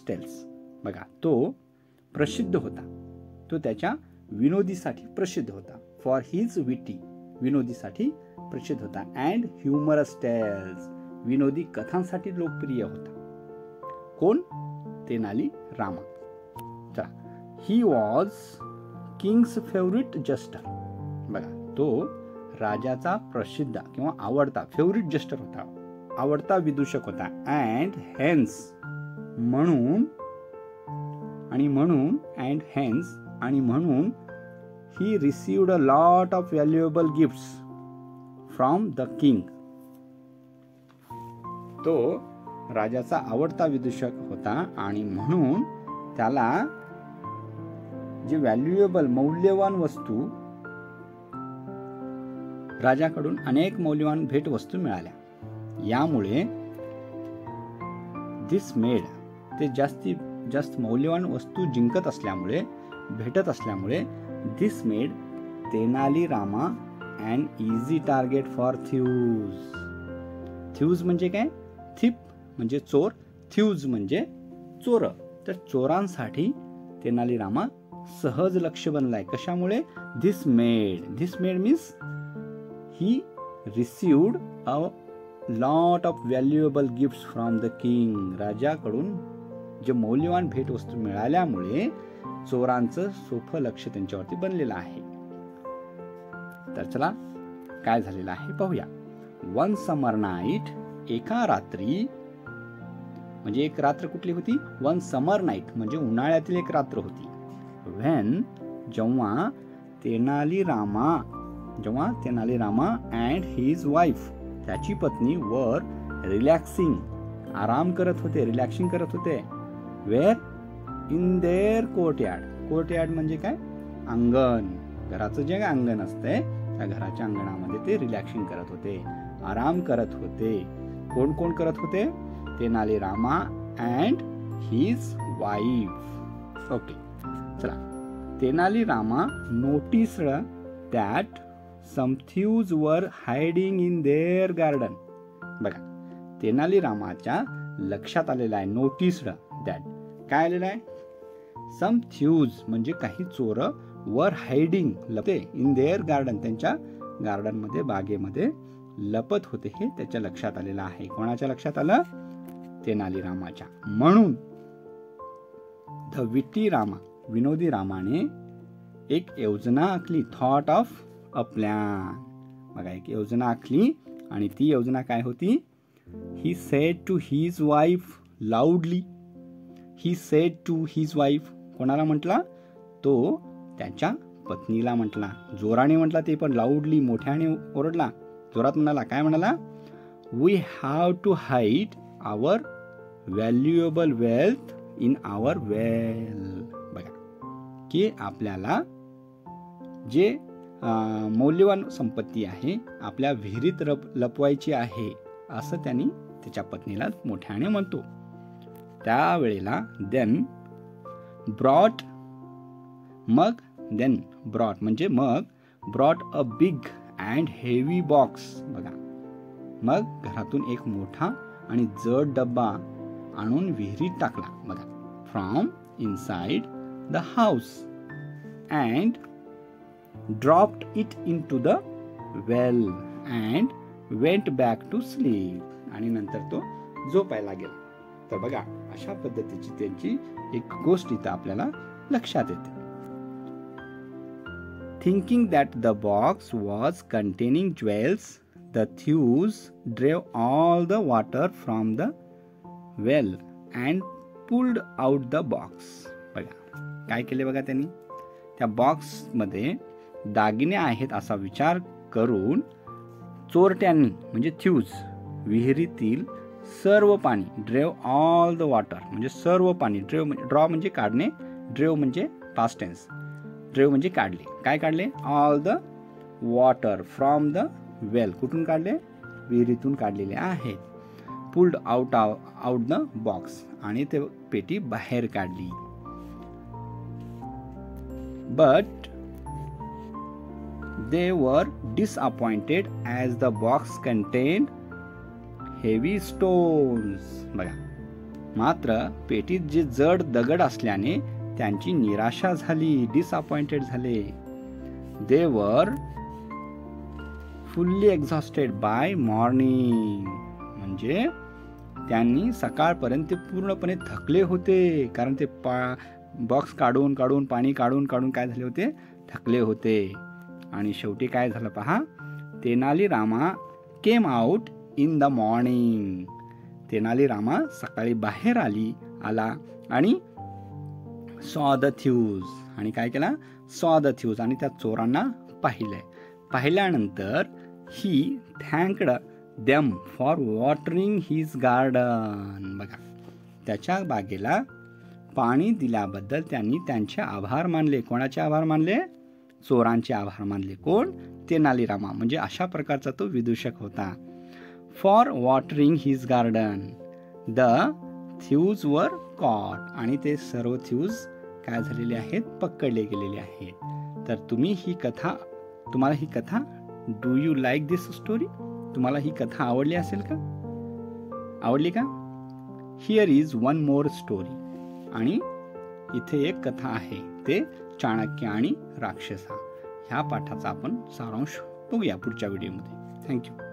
Tails. बघा, तो प्रसिद्ध होता, तो त्याच्या विनोदीसाठी प्रसिद्ध होता. फॉर हिज विटी, विनोदीसाठी प्रसिद्ध होता. अँड ह्युमरस टेल्स, विनोदी कथांसाठी लोकप्रिय होता. कोण? तेनाली रामा. चला, he was Kings favourite Juster. बघा, तो राजाचा प्रसिद्ध किंवा आवडता, फेवरिट जस्टर होता, आवडता विदूषक होता. अँड हेन्स, म्हणून ही received a lot of valuable gifts from the king. तो राजाचा आवडता विदूषक होता आणि म्हणून त्याला जे व्हॅल्युएबल, मौल्यवान वस्तू, राजाकडून अनेक मौल्यवान भेटवस्तू मिळाल्या. यामुळे दिस मेड, ते जास्तीत जास्त मौल्यवान वस्तू जिंकत असल्यामुळे, भेटत असल्यामुळे, this made Tenali Rama an easy target for thieves. Thieves म्हणजे काय? थिप म्हणजे चोर, थ्यूज म्हणजे चोर. तर चोरांसाठी तेनाली रामा सहज लक्ष बनलाय. कशामुळे? This made means he received a lot of valuable gifts from the king. राजाकडून जे मौल्यवान भेटवस्तू मिळाल्यामुळे चोरांचं सोपं लक्ष त्यांच्यावरती बनलेलं आहे. तर चला, काय झालेलं आहे पाहूया. वन समर नाईट, एका रात्री, म्हणजे एक रात्र कुठली होती? वन समर नाईट म्हणजे उन्हाळ्यातील एक रात्र होती. व्हेन, जेव्हा Tenali Rama and his wife, त्याची पत्नी, वर रिलॅक्सिंग, आराम करत होते, रिलॅक्सिंग करत होते. Where? In their courtyard. Courtyard म्हणजे काय? अंगण. घराचं जे अंगण असतंय त्या घराच्या अंगणामध्ये ते रिलॅक्सिंग करत होते, आराम करत होते. कोण कोण करत होते? Tenali Rama and his wife. Okay, चला. Tenali Rama noticed that some thieves were hiding in their garden. बघा, तेनाली रामाच्या लक्षात आलेलं आहे, नोटिस्ड दॅट. काय आलेलं आहे? सम थ्यूज म्हणजे काही चोर, वर हायडिंग, लपते, इन देअर गार्डन, त्यांच्या गार्डन मध्ये, बागेमध्ये लपत होते. हे त्याच्या लक्षात आलेलं आहे. कोणाच्या लक्षात आलं? तेनाली रामाच्या. म्हणून द विटी रामा, विनोदी रामाने एक योजना आखली. Thought of a plan. बघा, एक योजना आखली आणि ती योजना काय होती? He said to his wife loudly. He said to his wife, कोणाला म्हटला? तो त्याच्या पत्नीला म्हटला. जोराने म्हटला, ते पण लाऊडली, मोठ्याने ओरडला, जोरात म्हणाला. काय म्हणाला? We have to hide our valuable wealth in our well. बघा, की आपल्याला जे मौल्यवान संपत्ती आहे आपल्या विहिरीत लपवायची आहे, असं त्यांनी त्याच्या पत्नीला मोठ्याने म्हणतो. त्यावेळेला देन ब्रॉट म्हणजे brought a big and heavy box. बघा, मग घरातून एक मोठा आणि जड डब्बा आणून विहिरीत टाकला. बघा, from inside the house and dropped it into the well and went back to sleep. आणि नंतर तो झोपायला गेला. तर बघा, अशा पद्धतीची त्यांची एक गोष्ट इथं आपल्याला लक्षात येते. Thinking that the box was containing jewels, the thieves drew all the water from the well and pulled out the box. बघा, काय केले बघा त्यांनी? त्या बॉक्समध्ये दागिने आहेत असा विचार करून चोरट्यांनी म्हणजे थ्यूज विहिरीतील सर्व पाणी, ड्रेव ऑल द वॉटर म्हणजे सर्व पाणी, ड्रॉ म्हणजे काढणे, ड्रेव म्हणजे पास्ट टेन्स, ड्रेव म्हणजे काढले. काय काढले? All the water from the well. कुठून काढले? विहिरीतून काढलेले आहेत. पुल्ड आउट द बॉक्स आणि ते पेटी बाहेर काढली. But they were disappointed as the box contained heavy stones. बघा, मात्र पेटीत जे जड दगड असल्याने त्यांची निराशा झाली, डिसअपॉइंटेड झाले. दे वर फुल्ली एक्झॉस्टेड बाय मॉर्निंग. म्हणजे त्यांनी सकाळपर्यंत पूर्णपणे थकले होते, कारण ते बॉक्स काढून काढून पाणी काढून काढून काय झाले होते, थकले होते. आणि शेवटी काय झालं पहा, Tenali Rama came out in the morning. Tenali Rama सकाळी बाहेर आला आणि सॉ द थ्यूज. आणि काय केला, सॉ द थ्यूज. आणि त्या चोरांना पाहिल्यानंतर he thanked them for watering his garden. बघा, त्याच्या बागेला पाणी दिल्याबद्दल त्यांनी त्यांचे आभार मानले. कोणाचे आभार मानले? चोरांचे आभार मानले. कोण? तेनाली रामा. म्हणजे अशा प्रकारचा तो विदूषक होता. For watering his garden the थ्यूज were caught. आणि ते सर्व थ्यूज काय झालेले आहेत, पकडले गेलेले आहेत. तर तुम्हाला ही कथा do you like this story? तुम्हाला ही कथा आवडली असेल का? आवडली का? Here is one more story. आणि इथे एक कथा आहे, ते चाणक्य आणि राक्षसा. ह्या पाठाचा आपण सारांश बघूया पुढच्या व्हिडिओमध्ये. थँक्यू.